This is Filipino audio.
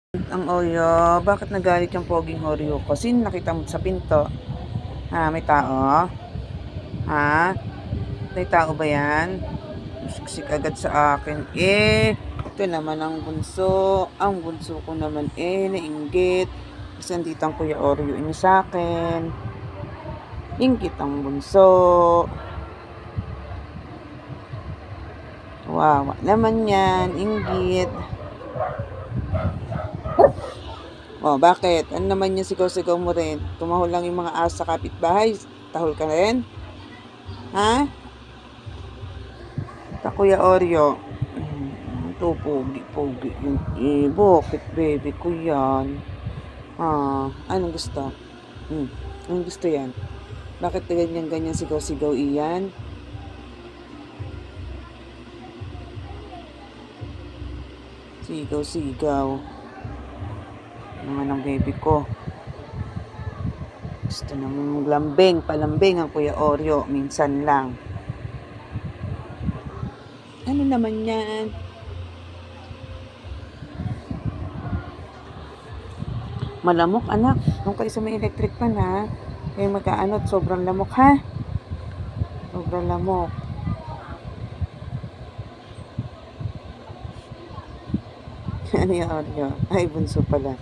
Ang Oreo, bakit nagalit yung poging Oreo ko? Sino nakita mo sa pinto? Ha, may tao? Ha? May tao ba yan? Siksik agad sa akin. Ito naman ang bunso. Ang bunso ko naman nainggit. Kasi andito ang Kuya Oreo ini sa akin. Inggit ang bunso. Wawa naman yan. Inggit. Oh, bakit? Ano naman yung sigaw-sigaw mo rin? Tumahol lang yung mga aso sa kapitbahay. Tahol ka rin? Ha? Kuya Oreo. Ito, pogi-pogi yun. Bakit, baby ko yan? Anong gusto? Anong gusto yan? Bakit ganyan-ganyan sigaw-sigaw iyan? Sigaw-sigaw. Naman ang baby ko. Gusto naman maglambing, palambing ang Kuya Oreo. Minsan lang. Ano naman yan? Malamok, anak. Nung kayo sa may electric pan, ha? Kayo magkaanot, sobrang lamok, ha? Sobrang lamok. Ano yung Oreo? Ay, bunso pala.